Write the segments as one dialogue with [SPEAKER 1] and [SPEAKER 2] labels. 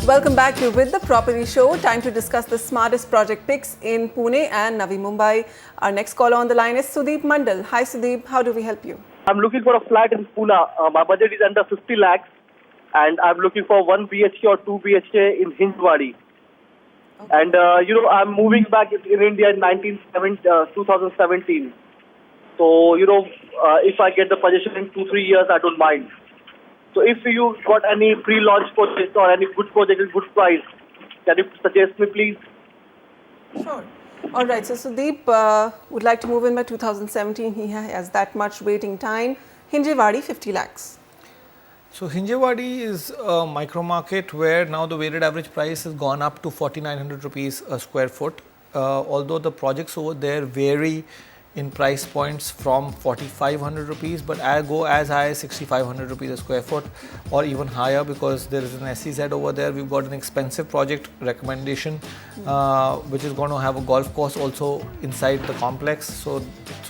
[SPEAKER 1] Welcome back to With the Property Show. Time to discuss the smartest project picks in Pune and Navi Mumbai. Our next caller on the line is Sudeep Mandal. Hi Sudeep, how do we help you?
[SPEAKER 2] I'm looking for a flat in Pune. My budget is under 50 lakhs and I'm looking for 1 BHK or 2 BHK in Hinjwadi. Okay. And I'm moving back in India in 2017. So, if I get the possession in 2-3 years, I don't mind. So if you got any pre-launch project or any good project at good price, can you suggest me please?
[SPEAKER 1] Sure. All right, so Sudeep would like to move in by 2017. He has that much waiting time. Hinjewadi, 50 lakhs.
[SPEAKER 3] So Hinjewadi is a micro market where now the weighted average price has gone up to 4,900 rupees a square foot. Although the projects over there vary in price points from 4,500 rupees, but I go as high as 6,500 rupees a square foot or even higher because there is an SEZ over there. We've got an expensive project recommendation, which is going to have a golf course also inside the complex. So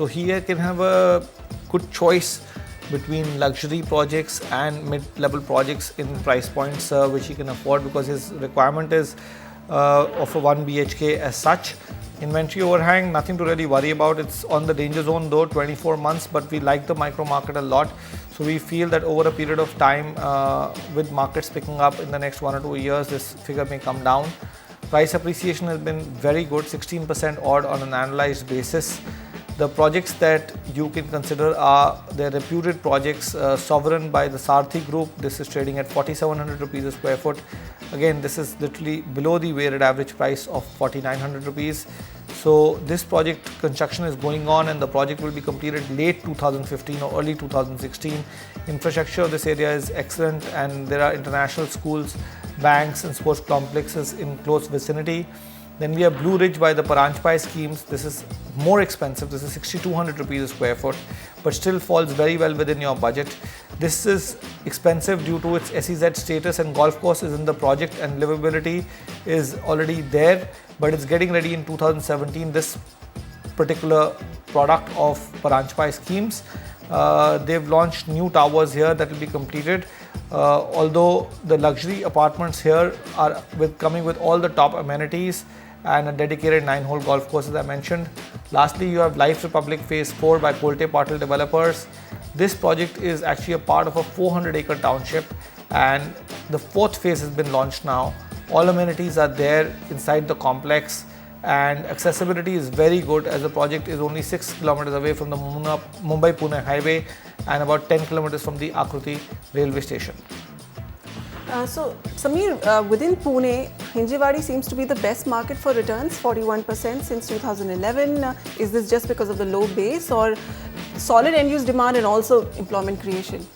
[SPEAKER 3] here can have a good choice between luxury projects and mid-level projects in price points which he can afford because his requirement is of a 1 BHK as such. Inventory overhang, nothing to really worry about. It's on the danger zone though, 24 months, but we like the micro market a lot. So we feel that over a period of time, with markets picking up in the next 1 or 2 years, this figure may come down. Price appreciation has been very good, 16% odd on an annualized basis. The projects that you can consider are the reputed projects, Sovereign by the Sarthi Group. This is trading at 4,700 rupees a square foot. Again, this is literally below the weighted average price of 4,900 rupees. So this project construction is going on and the project will be completed late 2015 or early 2016. Infrastructure of this area is excellent and there are international schools, banks and sports complexes in close vicinity. Then we have Blue Ridge by the Paranjpai schemes. This is more expensive. This is 6,200 rupees a square foot, but still falls very well within your budget. This is expensive due to its SEZ status and golf course is in the project and livability is already there, but it's getting ready in 2017. This particular product of Paranjpai schemes. They've launched new towers here that will be completed. Although the luxury apartments here are coming with all the top amenities and a dedicated 9-hole golf course as I mentioned. Lastly, you have Life Republic Phase 4 by Kolte Patil Developers. This project is actually a part of a 400-acre township and the 4th phase has been launched now. All amenities are there inside the complex and accessibility is very good as the project is only 6 kilometers away from the Mumbai-Pune highway and about 10 kilometers from the Akruti railway station.
[SPEAKER 1] So Samir, within Pune, Hinjewadi seems to be the best market for returns, 41% since 2011. Is this just because of the low base or solid end-use demand and also employment creation?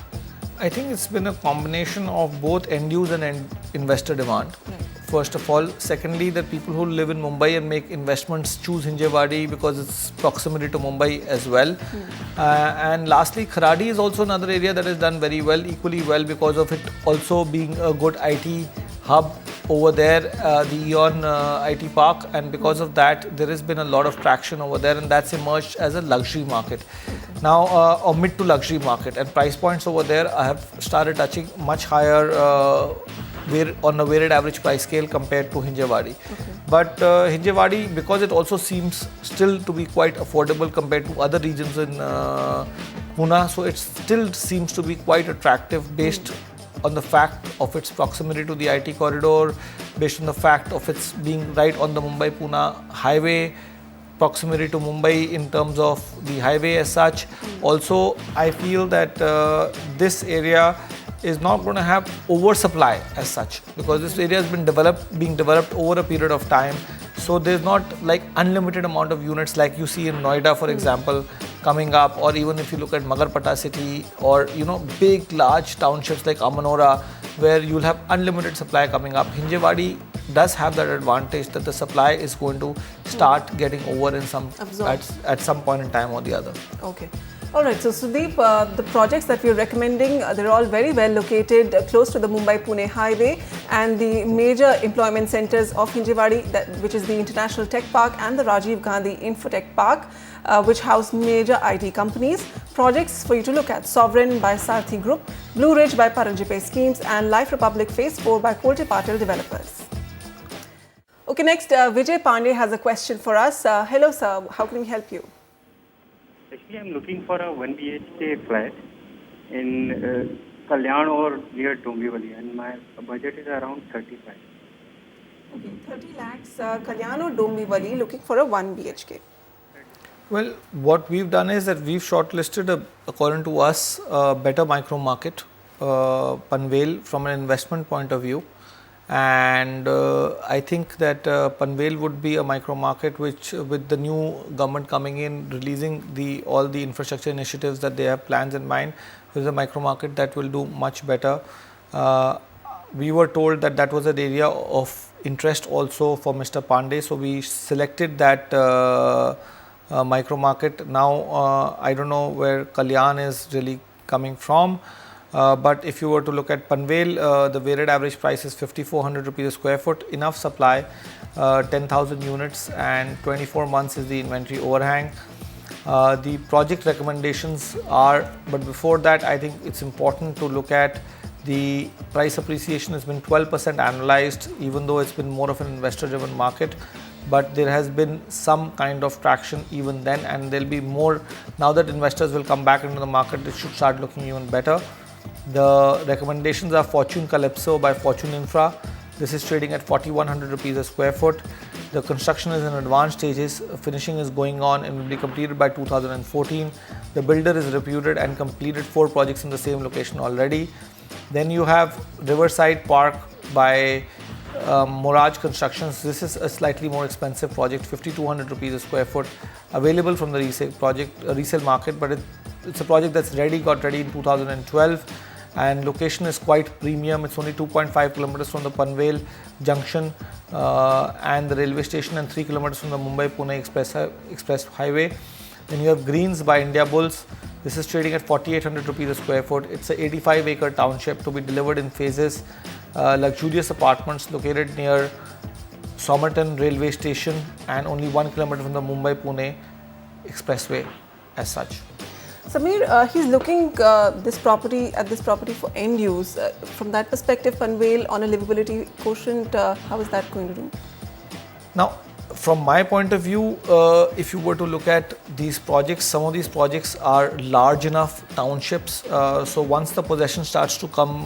[SPEAKER 3] I think it's been a combination of both end-use and investor demand. Right. First of all. Secondly, that people who live in Mumbai and make investments choose Hinjewadi because it's proximity to Mumbai as well. And lastly, Kharadi is also another area that has done very well, equally well because of it also being a good IT hub over there, the Eon IT park, and because of that there has been a lot of traction over there and that's emerged as a luxury market. Now, or mid to luxury market, and price points over there have started touching much higher on a weighted average price scale compared to Hinjewadi. Okay. But Hinjewadi, because it also seems still to be quite affordable compared to other regions in Pune, so it still seems to be quite attractive based on the fact of its proximity to the IT corridor, based on the fact of its being right on the Mumbai-Pune highway, proximity to Mumbai in terms of the highway as such. Also, I feel that this area is not going to have oversupply as such because this area has been being developed over a period of time. So there's not like unlimited amount of units like you see in Noida, for example, coming up, or even if you look at Magarpata city or big large townships like Amanora where you'll have unlimited supply coming up. Hinjewadi does have that advantage that the supply is going to start getting over in at some point in time or the other.
[SPEAKER 1] Okay. All right, so Sudeep, the projects that we're recommending, they're all very well located close to the Mumbai-Pune highway and the major employment centers of Hinjewadi, which is the International Tech Park and the Rajiv Gandhi Infotech Park, which house major IT companies. Projects for you to look at: Sovereign by Sarthi Group, Blue Ridge by Paranjipe Schemes, and Life Republic Phase 4 by Kolte Patil Developers. Okay, next, Vijay Pandey has a question for us. Hello, sir. How can we help you?
[SPEAKER 4] Actually, I'm looking for a 1 BHK flat in Kalyan or near Dombivali, and my budget is around 35.
[SPEAKER 1] Okay, 30 lakhs, Kalyan or Dombivali, looking for a 1 BHK.
[SPEAKER 3] Well, what we've done is that we've shortlisted, according to us, a better micro market, Panvel, from an investment point of view. And I think that Panvel would be a micro market which, with the new government coming in, releasing all the infrastructure initiatives that they have plans in mind, is a micro market that will do much better. We were told that that was an area of interest also for Mr. Pandey, so we selected that micro market. Now I don't know where Kalyan is really coming from. But if you were to look at Panvel, the weighted average price is 5,400 rupees a square foot, enough supply, 10,000 units, and 24 months is the inventory overhang. The project recommendations are, but before that, I think it's important to look at the price appreciation has been 12% annualized, even though it's been more of an investor driven market. But there has been some kind of traction even then, and there'll be more now that investors will come back into the market. It should start looking even better. The recommendations are Fortune Calypso by Fortune Infra. This is trading at 4,100 rupees a square foot. The construction is in advanced stages. Finishing is going on and will be completed by 2014. The builder is reputed and completed 4 projects in the same location already. Then you have Riverside Park by Moraj Constructions. This is a slightly more expensive project, 5,200 rupees a square foot, available from the resale market, but it's a project that's got ready in 2012, and location is quite premium. It's only 2.5 kilometers from the Panvel junction and the railway station, and 3 kilometers from the Mumbai-Pune express highway. Then you have Greens by India Bulls. This is trading at 4,800 rupees a square foot. It's an 85-acre township to be delivered in phases. Luxurious apartments located near Somerton railway station and only 1 kilometer from the Mumbai-Pune expressway as such.
[SPEAKER 1] Samir, he's looking this property for end use. From that perspective, Panvel on a livability quotient, how is that going to do?
[SPEAKER 3] Now, from my point of view, if you were to look at these projects, some of these projects are large enough townships. So once the possession starts to come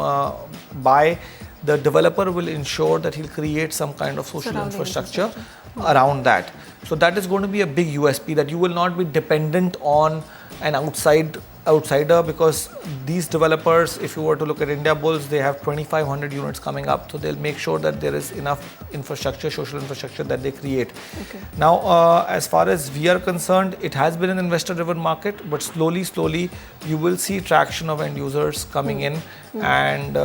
[SPEAKER 3] by, the developer will ensure that he'll create some kind of social infrastructure around that. So that is going to be a big USP, that you will not be dependent on an outsider, because these developers, if you were to look at India Bulls, they have 2,500 units coming up, so they'll make sure that there is enough infrastructure, social infrastructure, that they create.
[SPEAKER 1] Okay.
[SPEAKER 3] Now, as far as we are concerned, it has been an investor driven market, but slowly you will see traction of end users coming in, and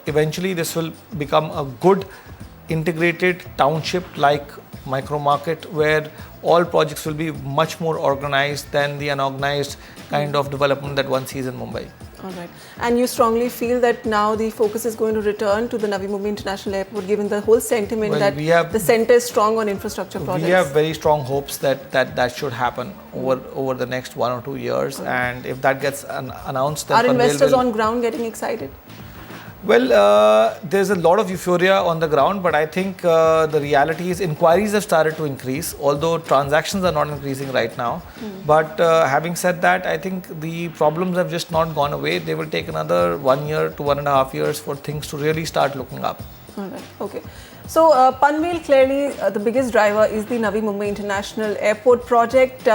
[SPEAKER 3] eventually this will become a good integrated township like micro market, where all projects will be much more organized than the unorganized kind of development that one sees in Mumbai.
[SPEAKER 1] All right. And you strongly feel that now the focus is going to return to the Navi Mumbai International Airport, given the whole sentiment that the centre is strong on infrastructure projects?
[SPEAKER 3] We have very strong hopes that should happen over the next 1 or 2 years. And if that gets announced, then
[SPEAKER 1] are investors on ground getting excited?
[SPEAKER 3] Well, there's a lot of euphoria on the ground, but I think the reality is inquiries have started to increase, although transactions are not increasing right now. But having said that, I think the problems have just not gone away. They will take another 1 year to 1.5 years for things to really start looking up.
[SPEAKER 1] All right. Okay. So Panvel, clearly the biggest driver is the Navi Mumbai International Airport project.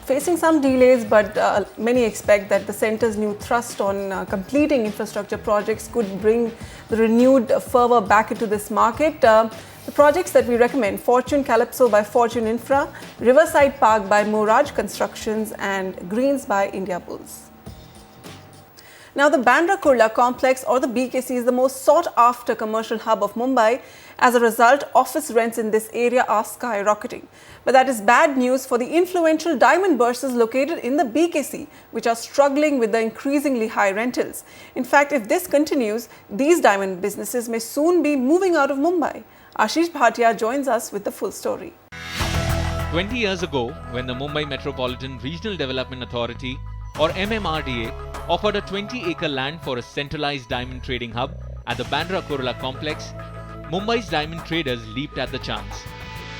[SPEAKER 1] Facing some delays, but many expect that the centre's new thrust on completing infrastructure projects could bring the renewed fervour back into this market. The projects that we recommend: Fortune Calypso by Fortune Infra, Riverside Park by Moraj Constructions, and Greens by India Bulls. Now, the Bandra Kurla complex, or the BKC, is the most sought after commercial hub of Mumbai, As a result, office rents in this area are skyrocketing. But that is bad news for the influential diamond bourses located in the BKC, which are struggling with the increasingly high rentals. In fact, if this continues, these diamond businesses may soon be moving out of Mumbai. Ashish Bhatia joins us with the full story.
[SPEAKER 5] 20 years ago, when the Mumbai Metropolitan Regional Development Authority, or MMRDA, offered a 20-acre land for a centralized diamond trading hub at the Bandra Kurla complex, Mumbai's diamond traders leaped at the chance.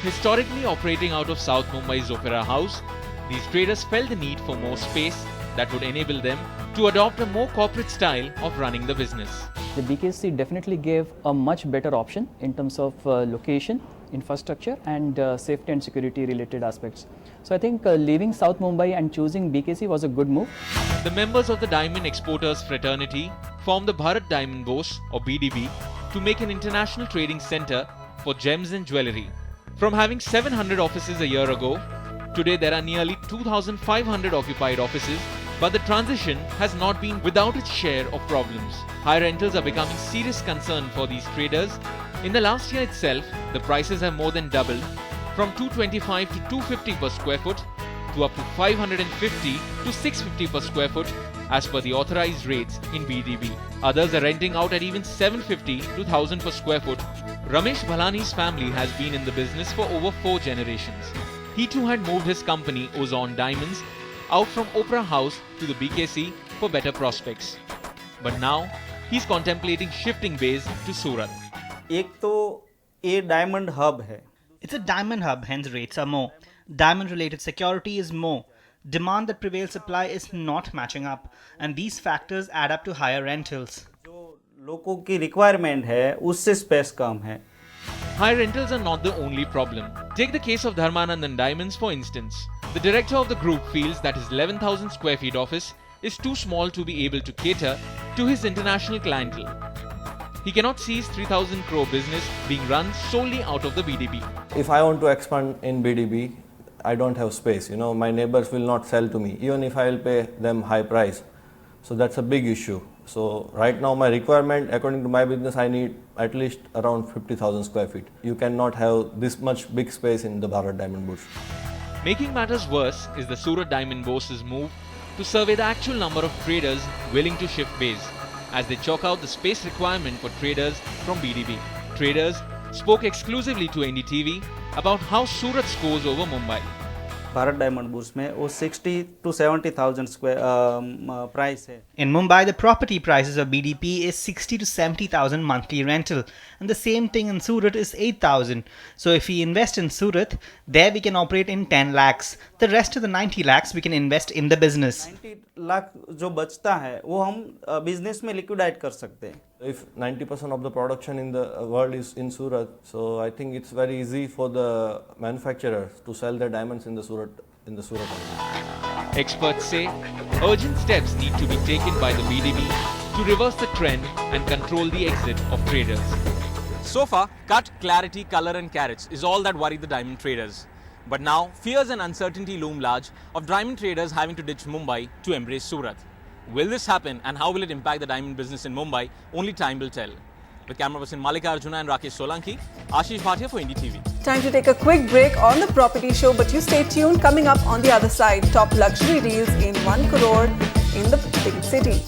[SPEAKER 5] Historically operating out of South Mumbai's Opera House, these traders felt the need for more space that would enable them to adopt a more corporate style of running the business.
[SPEAKER 6] The BKC definitely gave a much better option in terms of location, infrastructure and safety and security related aspects. So I think leaving South Mumbai and choosing BKC was a good move.
[SPEAKER 5] The members of the Diamond Exporters Fraternity formed the Bharat Diamond Bourse, or BDB, to make an international trading center for gems and jewellery. From having 700 offices a year ago, today there are nearly 2,500 occupied offices, but the transition has not been without its share of problems. High rentals are becoming serious concern for these traders. In the last year itself, the prices have more than doubled, from 225 to 250 per square foot to up to 550 to 650 per square foot as per the authorized rates in BDB. Others are renting out at even 750 to 1000 per square foot. Ramesh Bhalani's family has been in the business for over 4 generations. He too had moved his company Ozone Diamonds out from Opera House to the BKC for better prospects. But now, he's contemplating shifting base to Surat.
[SPEAKER 7] एक तो ये diamond hub है.
[SPEAKER 8] It's a diamond hub, hence rates are more. Diamond related security is more. Demand that prevails supply is not matching up, and these factors add up to higher rentals.
[SPEAKER 7] जो लोगों की requirement है उससे space कम है.
[SPEAKER 5] High rentals are not the only problem. Take the case of Dharmanandan Diamonds for instance. The director of the group feels that his 11,000 square feet office is too small to be able to cater to his international clientele. He cannot see his 3,000 crore business being run solely out of the BDB.
[SPEAKER 9] If I want to expand in BDB, I don't have space. You know, my neighbors will not sell to me, even if I will pay them high price. So that's a big issue. So right now my requirement, according to my business, I need at least around 50,000 square feet. You cannot have this much big space in the Bharat Diamond Bourse.
[SPEAKER 5] Making matters worse is the Surat Diamond Bourse's move to survey the actual number of traders willing to shift base, as they chalk out the space requirement for traders from BDB. Traders spoke exclusively to NDTV about how Surat scores over Mumbai.
[SPEAKER 7] Bharat diamond bourse में वो 60 to 70,000 square price है.
[SPEAKER 8] In Mumbai, the property prices of BDP is 60 to 70,000 monthly rental, and the same thing in Surat is 8,000. So if we invest in Surat, there we can operate in 10 lakhs. The rest of the 90 lakhs we can invest in the business.
[SPEAKER 7] 90 lakh जो बचता है वो हम business में liquidate कर सकते हैं.
[SPEAKER 9] If 90% of the production in the world is in Surat, so I think it's very easy for the manufacturers to sell their diamonds in the Surat.
[SPEAKER 5] Experts say urgent steps need to be taken by the BDB to reverse the trend and control the exit of traders. So far, cut, clarity, color and carats is all that worry the diamond traders. But now, fears and uncertainty loom large of diamond traders having to ditch Mumbai to embrace Surat. Will this happen and how will it impact the diamond business in Mumbai? Only time will tell. With camera person Malika Arjuna and Rakesh Solanki, Ashish Bhatia for NDTV.
[SPEAKER 1] Time to take a quick break on the property show, but you stay tuned. Coming up on the other side, top luxury deals in 1 crore in the big city.